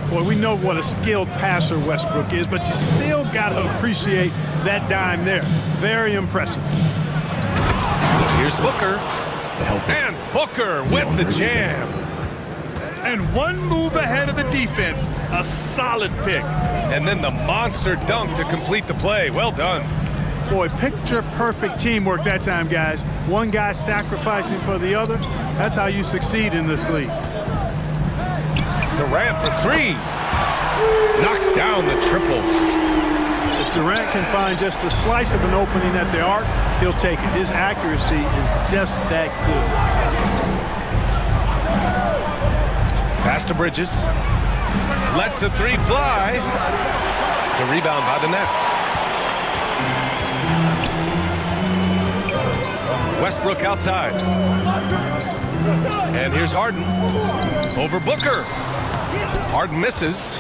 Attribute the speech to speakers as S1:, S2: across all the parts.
S1: Boy, we know what a skilled passer Westbrook is, but you still got to appreciate that dime there. Very impressive.
S2: Here's Booker. And Booker with the jam.
S3: And one move ahead of the defense. A solid pick.
S2: And then the monster dunk to complete the play. Well done.
S1: Boy, picture-perfect teamwork that time, guys. One guy sacrificing for the other. That's how you succeed in this league.
S2: Durant for three. Knocks down the triple.
S1: If Durant can find just a slice of an opening at the arc, he'll take it. His accuracy is just that good.
S2: Pass to Bridges. Lets the three fly. The rebound by the Nets. Westbrook outside. And here's Harden. Over Booker. Harden misses.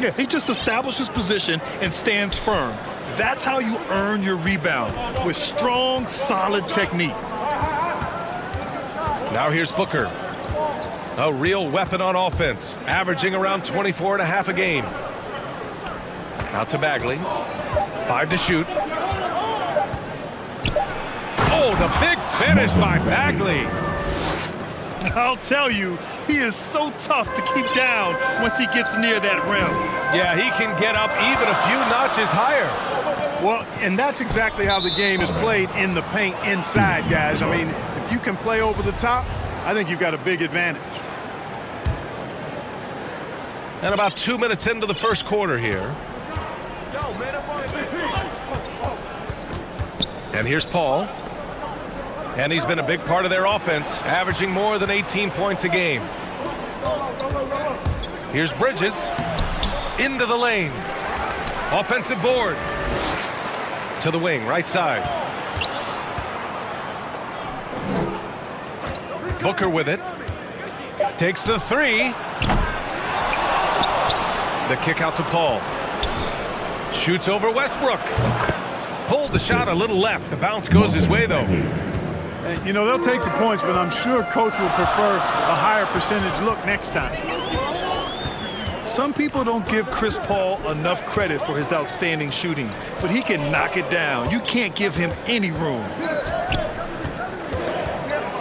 S3: Yeah, he just establishes position and stands firm. That's how you earn your rebound, with strong, solid technique.
S2: Now here's Booker. A real weapon on offense, averaging around 24 and a half a game. Out to Bagley. 5 to shoot. Oh, the big finish by Bagley.
S3: I'll tell you, he is so tough to keep down once he gets near that rim.
S2: Yeah, he can get up even a few notches higher.
S1: Well, and that's exactly how the game is played in the paint inside, guys. I mean, if you can play over the top, I think you've got a big advantage.
S2: And about 2 minutes into the first quarter here. And here's Paul. And he's been a big part of their offense, averaging more than 18 points a game. Here's Bridges. Into the lane. Offensive board. To the wing, right side. Booker with it. Takes the three. The kick out to Paul. Shoots over Westbrook. Pulled the shot a little left. The bounce goes his way, though.
S1: You know, they'll take the points, but I'm sure coach will prefer a higher percentage look next time.
S3: Some people don't give Chris Paul enough credit for his outstanding shooting, but he can knock it down. You can't give him any room.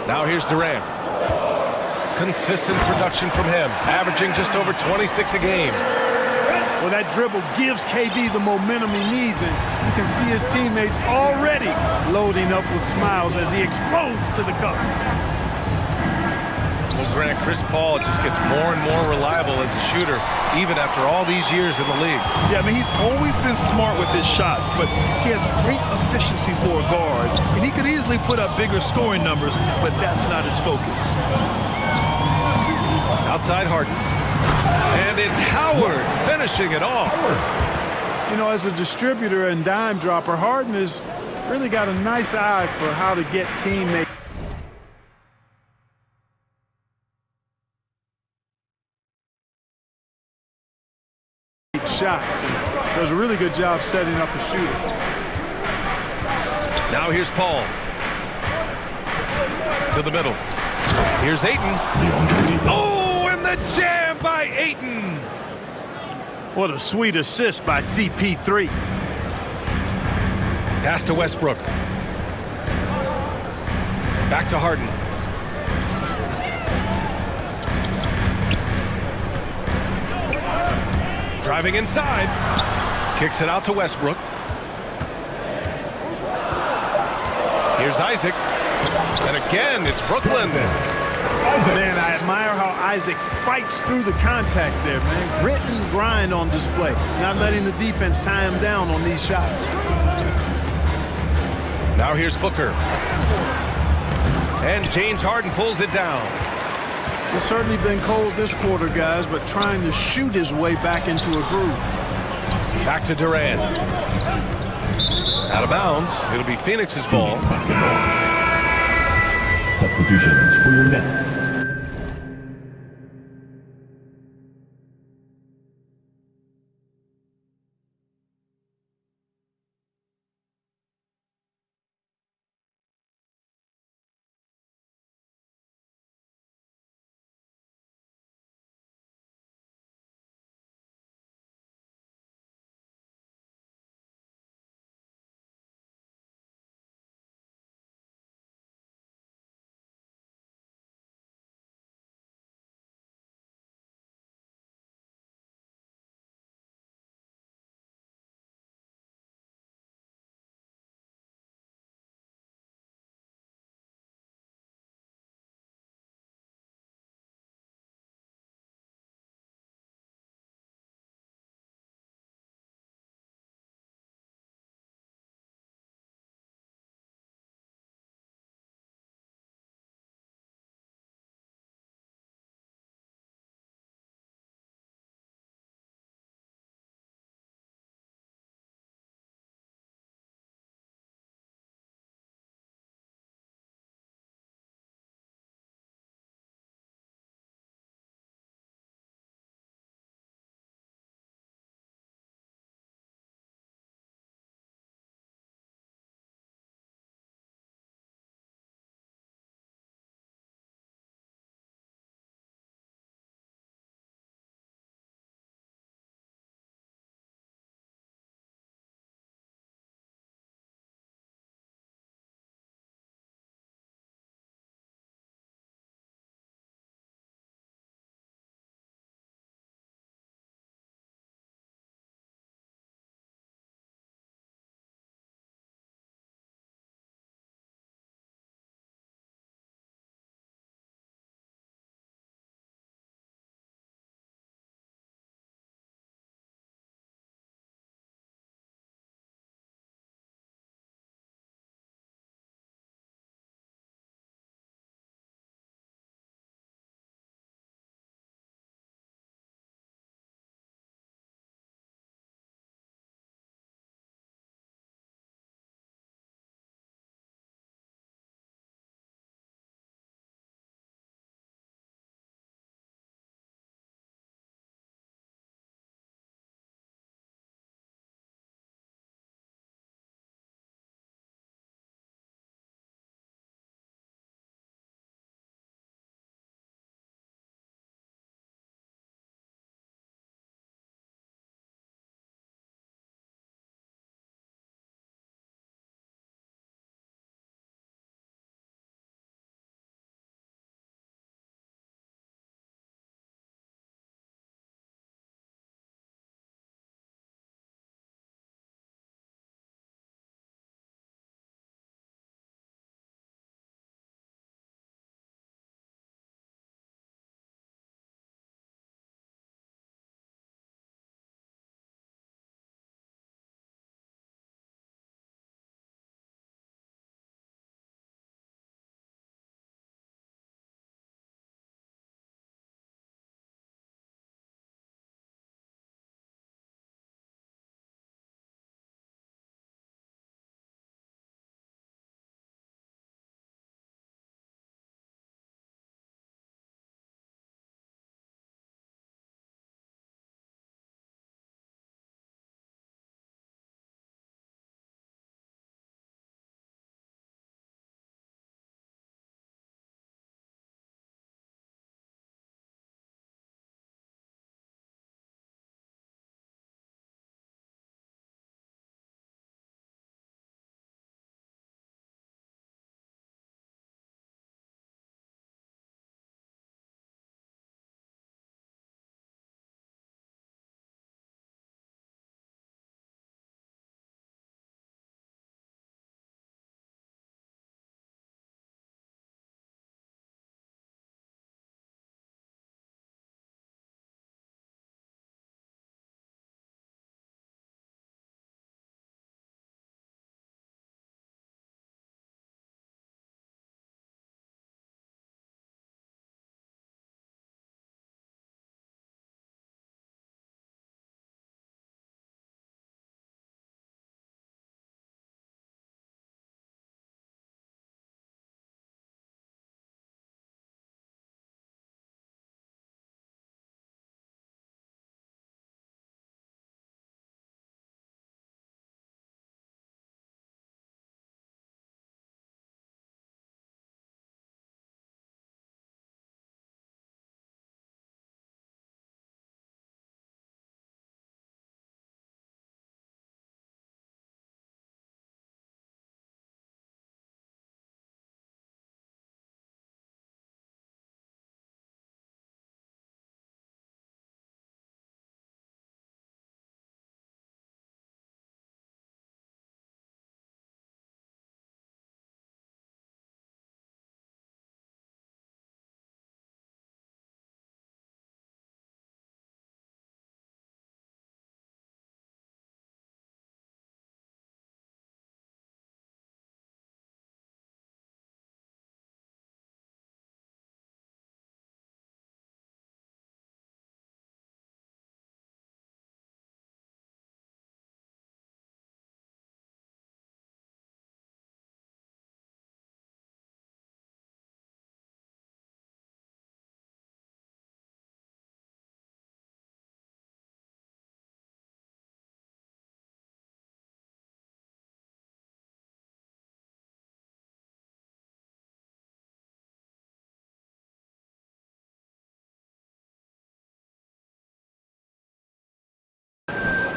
S2: Now here's Durant. Consistent production from him, averaging just over 26 a game.
S1: Well, that dribble gives KD the momentum he needs, and you can see his teammates already loading up with smiles as he explodes to the cup.
S2: Well, Grant, Chris Paul just gets more and more reliable as a shooter, even after all these years in the league.
S3: Yeah, I mean, he's always been smart with his shots, but he has great efficiency for a guard, and he could easily put up bigger scoring numbers, but that's not his focus.
S2: Outside Harden. And it's Howard finishing it off.
S1: You know, as a distributor and dime dropper, Harden has really got a nice eye for how to get teammates shots. And does a really good job setting up a shooter.
S2: Now here's Paul. To the middle. Here's Ayton. Oh, and the jam by Ayton.
S1: What a sweet assist by CP3.
S2: Pass to Westbrook. Back to Harden. Driving inside. Kicks it out to Westbrook. Here's Isaac. And again, it's Brooklyn.
S1: Man, I admire how Isaac fights through the contact there, man. Grit and grind on display. Not letting the defense tie him down on these shots.
S2: Now here's Booker. And James Harden pulls it down.
S1: It's certainly been cold this quarter, guys, but trying to shoot his way back into a groove.
S2: Back to Durant. Out of bounds. It'll be Phoenix's ball.
S4: Substitutions for your Nets.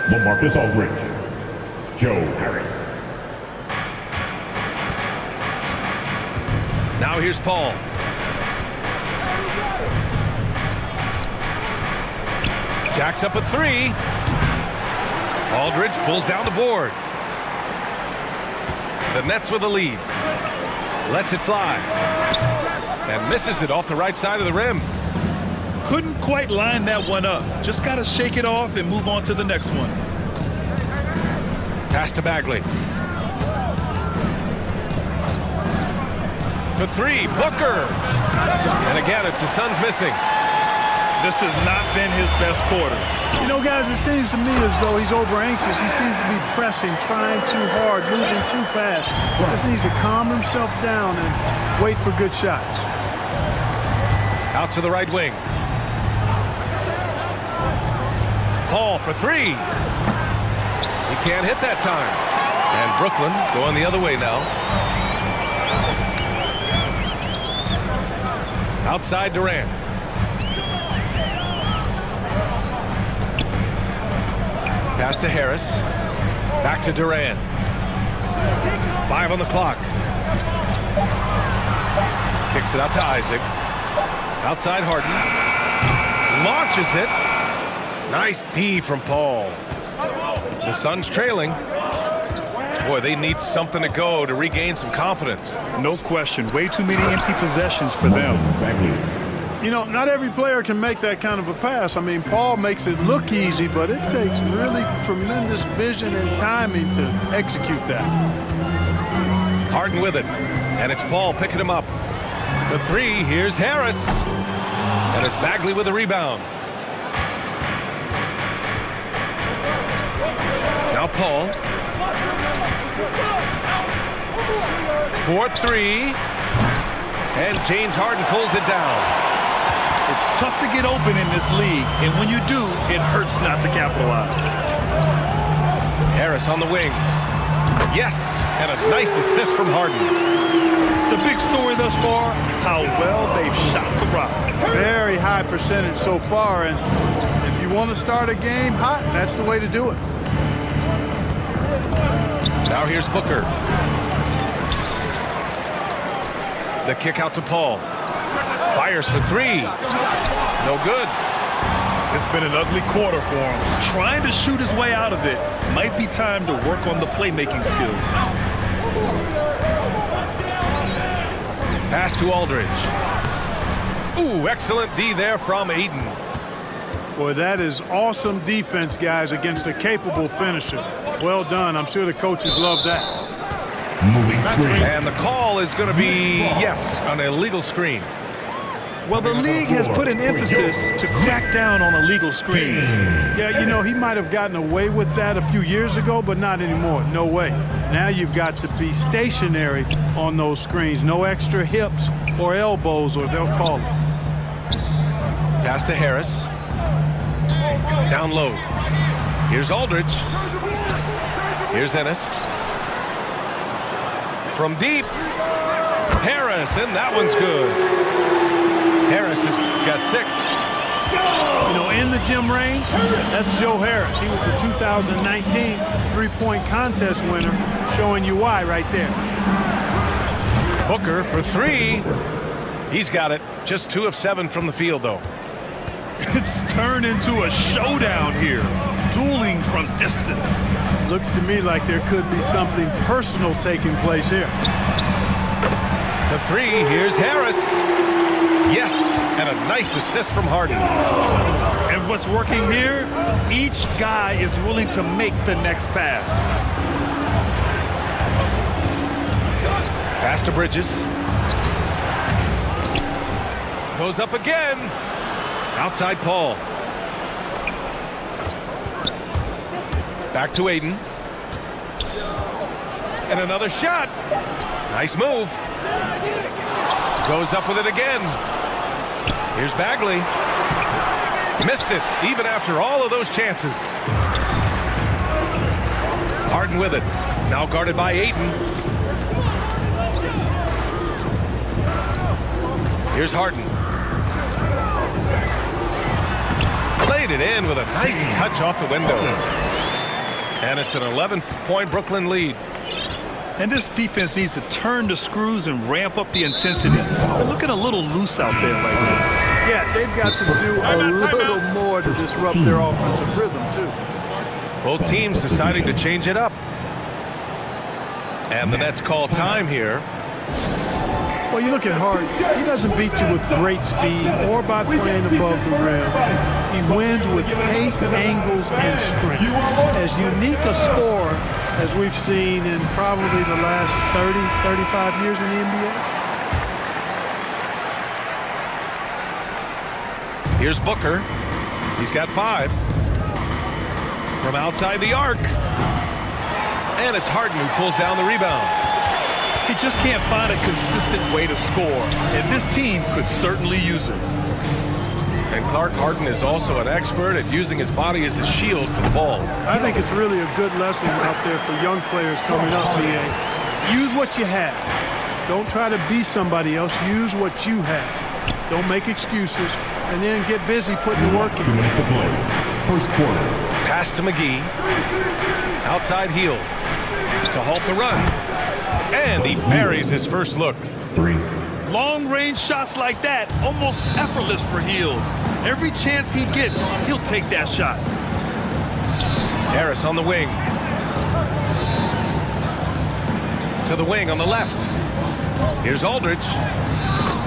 S4: LaMarcus Aldridge, Joe Harris.
S2: Now here's Paul. Jacks up a three. Aldridge pulls down the board. The Nets with the lead. Lets it fly. And misses it off the right side of the rim.
S3: Couldn't quite line that one up. Just got to shake it off and move on to the next one.
S2: Pass to Bagley. For three, Booker. And again, it's the Suns missing.
S3: This has not been his best quarter.
S1: You know, guys, it seems to me as though he's over-anxious. He seems to be pressing, trying too hard, moving too fast. He just needs to calm himself down and wait for good shots.
S2: Out to the right wing. Paul for three. He can't hit that time. And Brooklyn going the other way now. Outside Durant. Pass to Harris. Back to Durant. 5 on the clock. Kicks it out to Isaac. Outside Harden. Launches it. Nice D from Paul. The Suns trailing. Boy, they need something to go to regain some confidence.
S3: No question. Way too many empty possessions for them.
S1: You know, not every player can make that kind of a pass. I mean, Paul makes it look easy, but it takes really tremendous vision and timing to execute that.
S2: Harden with it. And it's Paul picking him up. For three, here's Harris. And it's Bagley with the rebound. Now Paul. 4-3. And James Harden pulls it down.
S3: It's tough to get open in this league, and when you do, it hurts not to capitalize.
S2: Harris on the wing. Yes, and a nice assist from Harden.
S3: The big story thus far, how well they've shot the rock.
S1: Very high percentage so far, and if you want to start a game hot, that's the way to do it.
S2: Now here's Booker. The kick out to Paul. Fires for three. No good.
S3: It's been an ugly quarter for him. Trying to shoot his way out of it. Might be time to work on the playmaking skills.
S2: Pass to Aldridge. Ooh, excellent D there from Ayton.
S1: Boy, that is awesome defense, guys, against a capable finisher. Well done. I'm sure the coaches love that.
S4: Moving screen.
S2: And the call is going to be, yes, an illegal screen.
S3: Well, the league has put an emphasis to crack down on illegal screens.
S1: Yeah, you know, he might have gotten away with that a few years ago, but not anymore. No way. Now you've got to be stationary on those screens. No extra hips or elbows, or they'll call it.
S2: Pass to Harris. Down low. Here's Aldridge. Here's Ennis. From deep. Harris, and that one's good. Harris has got 6.
S1: You know, in the gym range, that's Joe Harris. He was the 2019 three-point contest winner, showing you why right there.
S2: Booker for 3. He's got it. Just 2 of 7 from the field, though.
S3: It's turned into a showdown here. Dueling from distance.
S1: Looks to me like there could be something personal taking place here.
S2: The 3, here's Harris. Yes, and a nice assist from Harden.
S3: And what's working here, each guy is willing to make the next pass.
S2: Pass to Bridges. Goes up again. Outside Paul. Back to Ayton. And another shot. Nice move. Goes up with it again. Here's Bagley. Missed it, even after all of those chances. Harden with it. Now guarded by Ayton. Here's Harden. Played it in with a nice touch off the window. And it's an 11-point Brooklyn lead.
S3: And this defense needs to turn the screws and ramp up the intensity. They're looking a little loose out there right now.
S1: Yeah, they've got to do a little more to disrupt their offensive rhythm, too.
S2: Both teams deciding to change it up. And the Nets call time here.
S1: Well, you look at Harden. He doesn't beat you with great speed or by playing above the rim. He wins with pace, angles, and strength. As unique a scorer as we've seen in probably the last 30, 35 years in the NBA.
S2: Here's Booker. He's got 5. From outside the arc. And it's Harden who pulls down the rebound.
S3: He just can't find a consistent way to score, and this team could certainly use it.
S2: And Clark, Harden is also an expert at using his body as a shield for the ball.
S1: I think it's really a good lesson out there for young players coming up, BA. Use what you have. Don't try to be somebody else. Use what you have. Don't make excuses, and then get busy putting the work in.
S4: 2 minutes to play. First quarter.
S2: Pass to McGee. Outside heel. To halt the run. And he buries his first look.
S4: 3.
S3: Long-range shots like that, almost effortless for Hield. Every chance he gets, he'll take that shot.
S2: Harris on the wing. To the wing on the left. Here's Aldridge.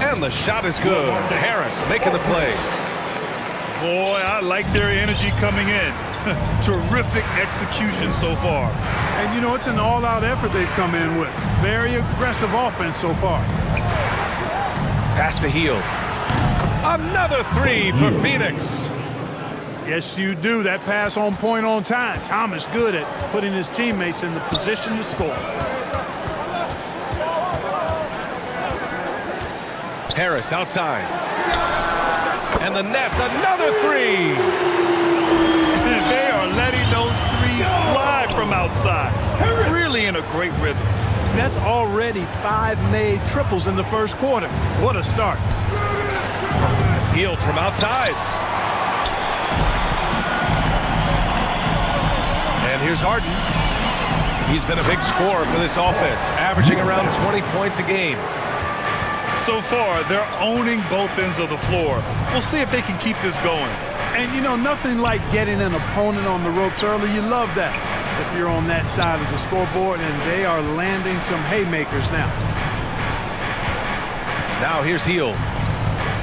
S2: And the shot is good. Harris making the play.
S3: Boy, I like their energy coming in. Terrific execution so far.
S1: And, you know, it's an all-out effort they've come in with. Very aggressive offense so far.
S2: Pass to Hield. Another 3 for Phoenix.
S1: Yes, you do. That pass on point on time. Thomas good at putting his teammates in the position to score.
S2: Harris outside. And the Nets, another 3.
S3: And they are letting those threes fly from outside. Really in a great rhythm.
S1: That's already 5 made triples in the first quarter. What a start.
S2: Hield from outside. And here's Harden. He's been a big scorer for this offense, averaging around 20 points a game.
S3: So far, they're owning both ends of the floor. We'll see if they can keep this going.
S1: And, you know, nothing like getting an opponent on the ropes early. You love that if you're on that side of the scoreboard, and they are landing some haymakers now.
S2: Now here's Hield.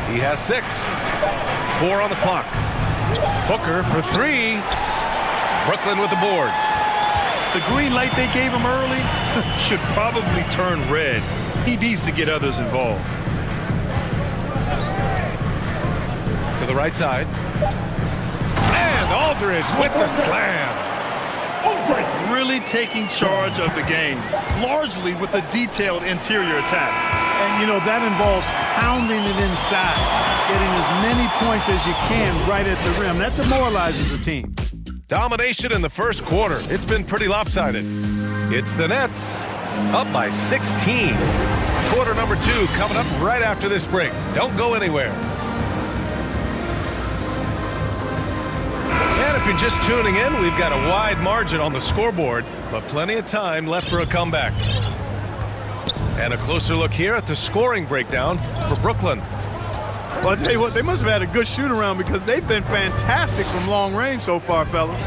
S2: He has 6. 4 on the clock. Booker for 3. Brooklyn with the board.
S3: The green light they gave him early should probably turn red. He needs to get others involved.
S2: To the right side. And Aldridge with the slam.
S3: Really taking charge of the game, largely with a detailed interior attack.
S1: And, you know, that involves pounding it inside, getting as many points as you can right at the rim. That demoralizes the team.
S2: Domination in the first quarter. It's been pretty lopsided. It's the Nets up by 16. Quarter number 2 coming up right after this break. Don't go anywhere. And if you're just tuning in, we've got a wide margin on the scoreboard, but plenty of time left for a comeback. And a closer look here at the scoring breakdown for Brooklyn.
S1: Well, I'll tell you what, they must have had a good shoot-around because they've been fantastic from long range so far, fellas.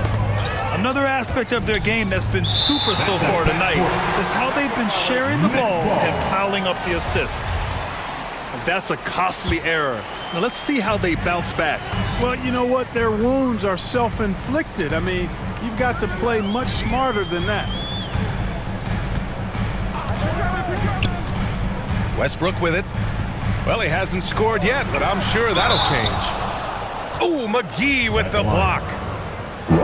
S3: Another aspect of their game that's been super so far tonight is how they've been sharing the ball and piling up the assist. That's a costly error. Now let's see how they bounce back.
S1: Well, you know what? Their wounds are self-inflicted. I mean, you've got to play much smarter than that.
S2: Westbrook with it. Well, he hasn't scored yet, but I'm sure that'll change. Oh, McGee with the block.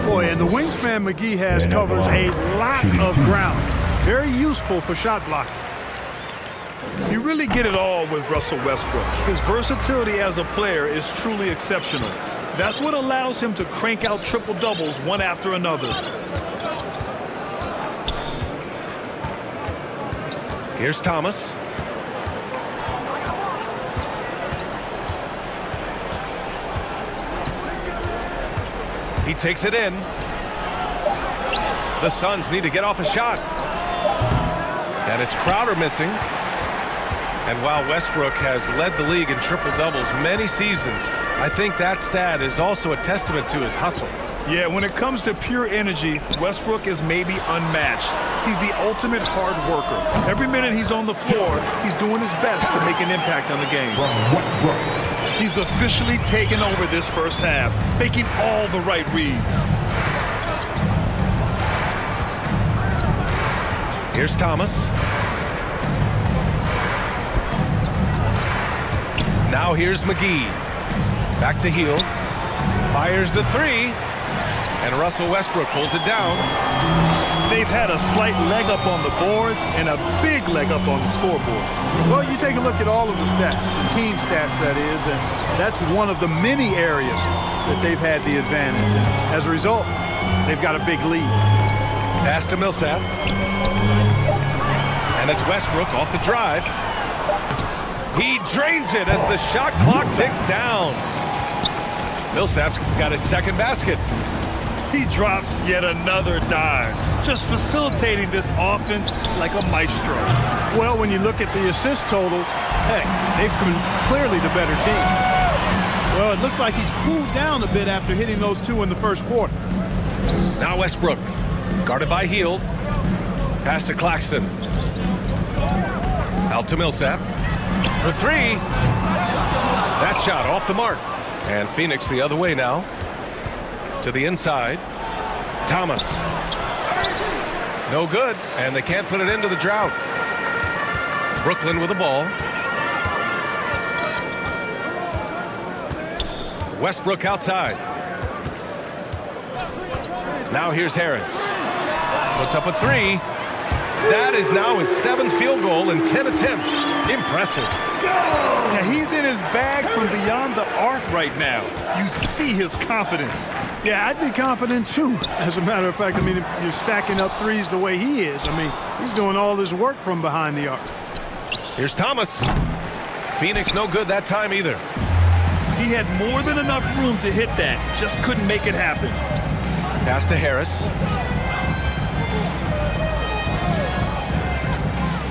S1: Boy, and the wingspan McGee has covers a lot of ground. Very useful for shot blocking.
S3: You really get it all with Russell Westbrook. His versatility as a player is truly exceptional. That's what allows him to crank out triple-doubles one after another.
S2: Here's Thomas. He takes it in. The Suns need to get off a shot. And it's Crowder missing. And while Westbrook has led the league in triple-doubles many seasons, I think that stat is also a testament to his hustle.
S3: Yeah, when it comes to pure energy, Westbrook is maybe unmatched. He's the ultimate hard worker. Every minute he's on the floor, he's doing his best to make an impact on the game. He's officially taken over this first half, making all the right reads.
S2: Here's Thomas. Now here's McGee. Back to Hield. Fires the three. And Russell Westbrook pulls it down.
S3: They've had a slight leg up on the boards and a big leg up on the scoreboard.
S1: Well, you take a look at all of the stats, the team stats, that is, and that's one of the many areas that they've had the advantage. And as a result, they've got a big lead.
S2: Pass to Millsap. And it's Westbrook off the drive. He drains it as the shot clock ticks down. Millsap's got his second basket.
S3: He drops yet another dime, just facilitating this offense like a maestro.
S1: Well, when you look at the assist totals, heck, they've been clearly the better team. Well, it looks like he's cooled down a bit after hitting those two in the first quarter.
S2: Now Westbrook, guarded by Hield. Pass to Claxton. Out to Millsap. For three. That shot off the mark. And Phoenix the other way now. To the inside. Thomas. No good. And they can't put it into the drought. Brooklyn with the ball. Westbrook outside. Now here's Harris. Puts up a three. That is now his 7th field goal in 10 attempts. Impressive.
S3: Yeah, he's in his bag from beyond the arc right now. You see his confidence.
S1: Yeah, I'd be confident too. As a matter of fact, I mean, if you're stacking up threes the way he is, I mean, he's doing all his work from behind the arc.
S2: Here's Thomas. Phoenix no good that time either.
S3: He had more than enough room to hit that. Just couldn't make it happen.
S2: Pass to Harris.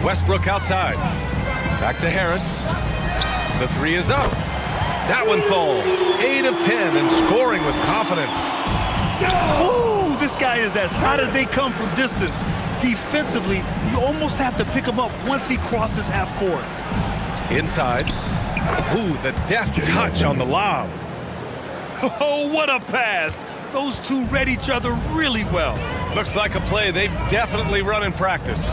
S2: Westbrook outside. Back to Harris. The three is up. That one falls. 8 of 10 and scoring with confidence.
S3: Oh, this guy is as hot as they come from distance. Defensively, you almost have to pick him up once he crosses half court.
S2: Inside. Ooh, the deft touch on the lob.
S3: Oh, what a pass. Those two read each other really well.
S2: Looks like a play they've definitely run in practice.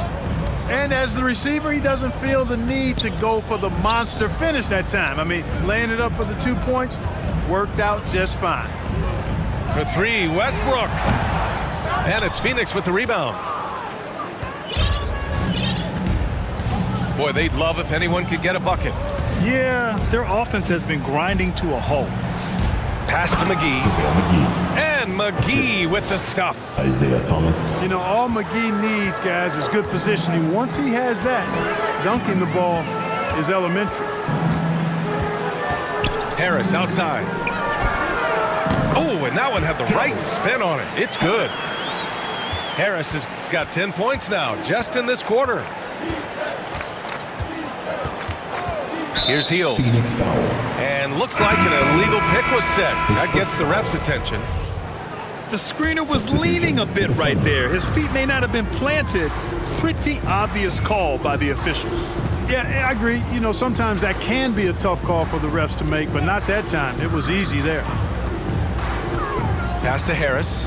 S1: And as the receiver, he doesn't feel the need to go for the monster finish that time. I mean, laying it up for the 2 points worked out just fine.
S2: For three, Westbrook. And it's Phoenix with the rebound. Boy, they'd love if anyone could get a bucket.
S3: Yeah, their offense has been grinding to a halt.
S2: Pass to McGee. And McGee with the stuff.
S4: Isaiah Thomas.
S1: You know, all McGee needs, guys, is good positioning. Once he has that, dunking the ball is elementary.
S2: Harris outside. Oh, and that one had the right spin on it. It's good. Harris has got 10 points now, just in this quarter. Here's Hield.
S4: Phoenix foul.
S2: And looks like an illegal pick was set. That gets the ref's attention.
S3: The screener was leaning a bit right there. His feet may not have been planted. Pretty obvious call by the officials.
S1: Yeah, I agree. You know, sometimes that can be a tough call for the refs to make, but not that time. It was easy there.
S2: Pass to Harris.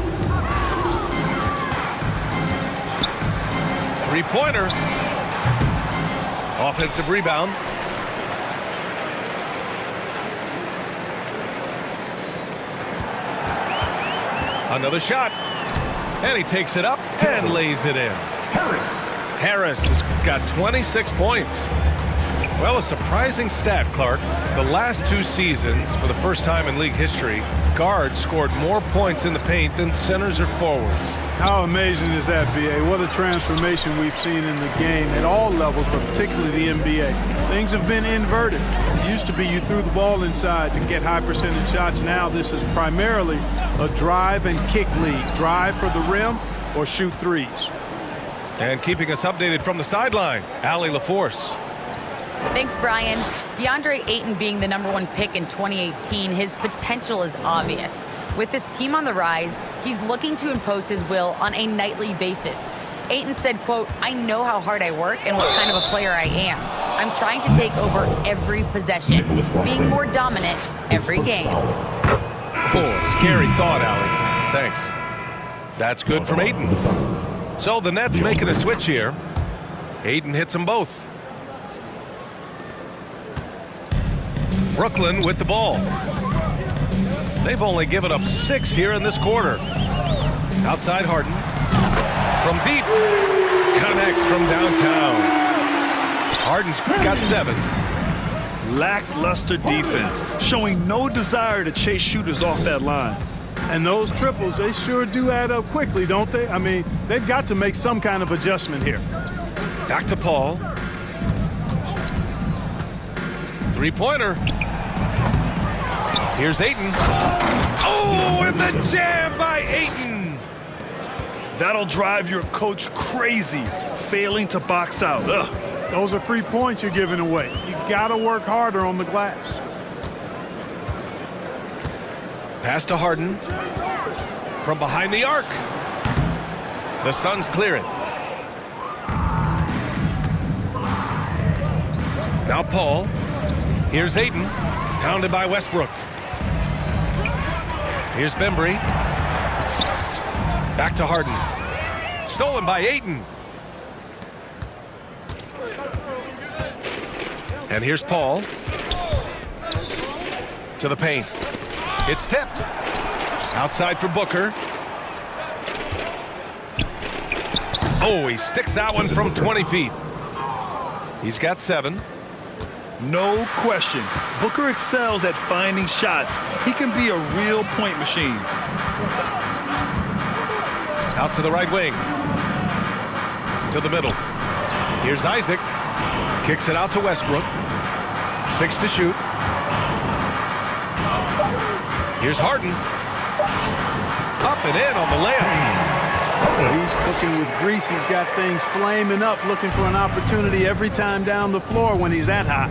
S2: Three-pointer. Offensive rebound. Another shot. And he takes it up and lays it in. Harris has got 26 points. Well, a surprising stat, Clark. The last 2 seasons, for the first time in league history, guards scored more points in the paint than centers or forwards.
S1: How amazing is that, B.A.? What a transformation we've seen in the game at all levels, but particularly the NBA. Things have been inverted. It used to be you threw the ball inside to get high percentage shots. Now this is primarily a drive and kick lead. Drive for the rim or shoot threes.
S2: And keeping us updated from the sideline, Allie LaForce.
S5: Thanks, Brian. DeAndre Ayton being the #1 pick in 2018, his potential is obvious. With this team on the rise, he's looking to impose his will on a nightly basis. Ayton said, quote, "I know how hard I work and what kind of a player I am. I'm trying to take over every possession, being more dominant every game."
S2: Scary thought, Allie. Thanks. That's good from Ayton. So the Nets making a switch here. Ayton hits them both. Brooklyn with the ball. They've only given up 6 here in this quarter. Outside Harden. From deep. Connects from downtown. Harden's got 7.
S3: Lackluster defense, showing no desire to chase shooters off that line.
S1: And those triples, they sure do add up quickly, don't they? I mean, they've got to make some kind of adjustment here.
S2: Back to Paul. Three-pointer. Here's Ayton. Oh, and the jam by Ayton.
S3: That'll drive your coach crazy, failing to box out. Ugh.
S1: Those are free points you're giving away. You got to work harder on the glass.
S2: Pass to Harden. From behind the arc. The Suns clear it. Now Paul. Here's Ayton. Pounded by Westbrook. Here's Bembry. Back to Harden. Stolen by Ayton. And here's Paul. To the paint. It's tipped. Outside for Booker. Oh, he sticks that one from 20 feet. He's got 7.
S3: No question. Booker excels at finding shots. He can be a real point machine.
S2: Out to the right wing. To the middle. Here's Isaac. Kicks it out to Westbrook. 6 to shoot. Here's Harden. Up and in on the layup.
S1: He's cooking with grease. He's got things flaming up, looking for an opportunity every time down the floor when he's that hot.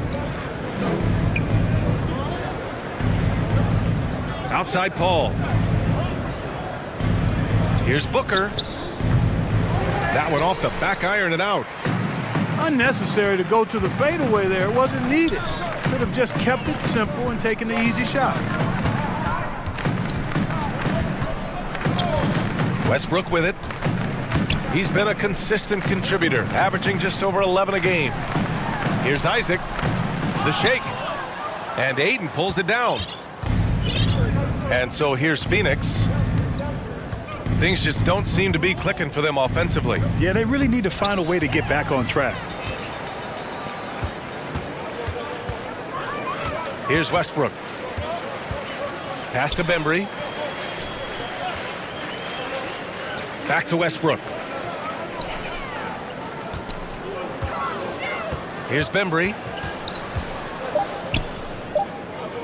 S2: Outside Paul. Here's Booker. That one off the back iron and out.
S1: Unnecessary to go to the fadeaway there. It wasn't needed. Could have just kept it simple and taken the easy shot.
S2: Westbrook with it. He's been a consistent contributor, averaging just over 11 a game. Here's Isaac. The shake. And Ayton pulls it down. And so here's Phoenix. Things just don't seem to be clicking for them offensively.
S3: Yeah, they really need to find a way to get back on track.
S2: Here's Westbrook. Pass to Bembry. Back to Westbrook. Here's Bembry.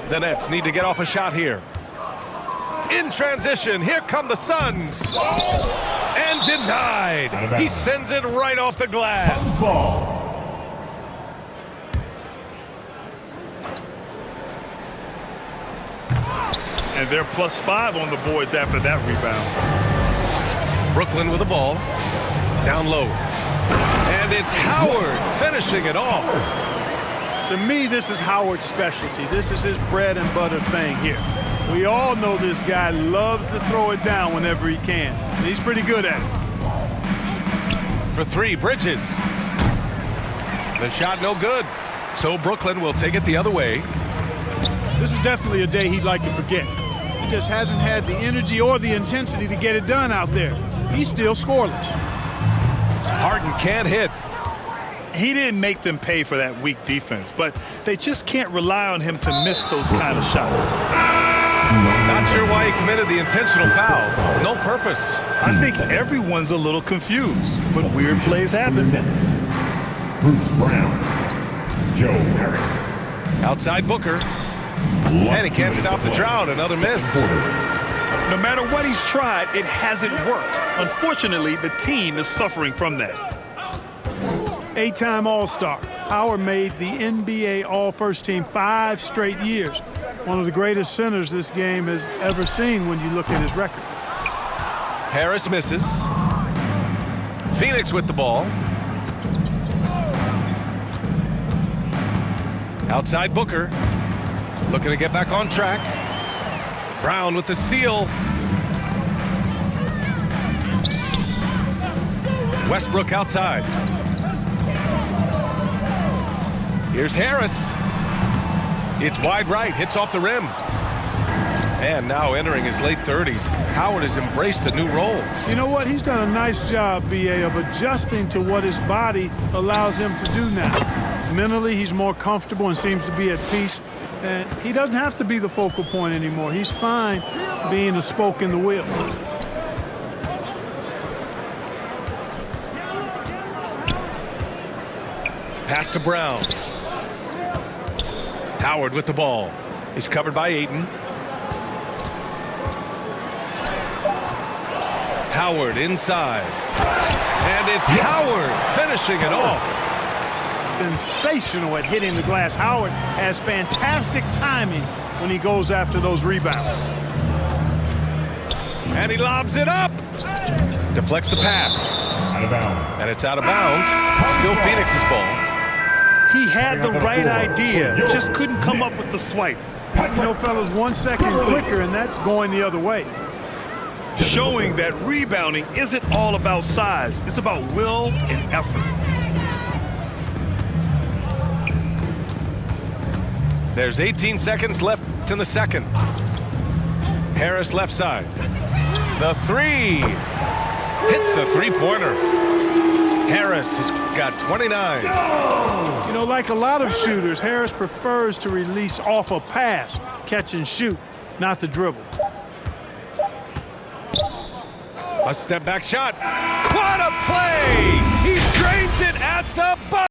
S2: The Nets need to get off a shot here. In transition, here come the Suns. And denied. He sends it right off the glass.
S3: And they're +5 on the boards after that rebound.
S2: Brooklyn with the ball. Down low. And it's Howard finishing it off.
S1: To me, this is Howard's specialty. This is his bread and butter thing here. We all know this guy loves to throw it down whenever he can. And he's pretty good at it.
S2: For 3, Bridges. The shot no good. So Brooklyn will take it the other way.
S1: This is definitely a day he'd like to forget. He just hasn't had the energy or the intensity to get it done out there. He's still scoreless.
S2: Harden can't hit.
S3: He didn't make them pay for that weak defense, but they just can't rely on him to miss those kind of shots.
S2: Not sure why he committed the intentional foul. No purpose.
S3: I think everyone's a little confused, but weird plays happen.
S4: Bruce Brown. Joe Harris.
S2: Outside Booker. And he can't stop the drought. Another miss.
S3: No matter what he's tried, it hasn't worked. Unfortunately, the team is suffering from that.
S1: 8-time All-Star. Howard made the NBA All-First Team 5 straight years. One of the greatest centers this game has ever seen when you look at his record.
S2: Harris misses. Phoenix with the ball. Outside Booker. Looking to get back on track. Brown with the steal. Westbrook outside. Here's Harris. It's wide right, hits off the rim. And now entering his late 30s, Howard has embraced a new role.
S1: You know what? He's done a nice job, B.A., of adjusting to what his body allows him to do now. Mentally, he's more comfortable and seems to be at peace. And he doesn't have to be the focal point anymore. He's fine being a spoke in the wheel.
S2: Pass to Brown. Howard with the ball. He's covered by Ayton. Howard inside. And it's Howard finishing it off.
S1: Sensational at hitting the glass. Howard has fantastic timing when he goes after those rebounds.
S2: And he lobs it up. Deflects the pass.
S4: Out of bounds.
S2: And it's out of bounds. Still Phoenix's ball.
S3: He had the right idea, just couldn't come up with the swipe.
S1: You know, fellas, 1 second quicker, and that's going the other way.
S3: Showing that rebounding isn't all about size. It's about will and effort.
S2: There's 18 seconds left in the second. Harris left side. The three. Hits the three-pointer. Harris has got 29.
S1: You know, like a lot of shooters, Harris prefers to release off a pass, catch and shoot, not the dribble.
S2: A step back shot. What a play! He drains it at the buzzer.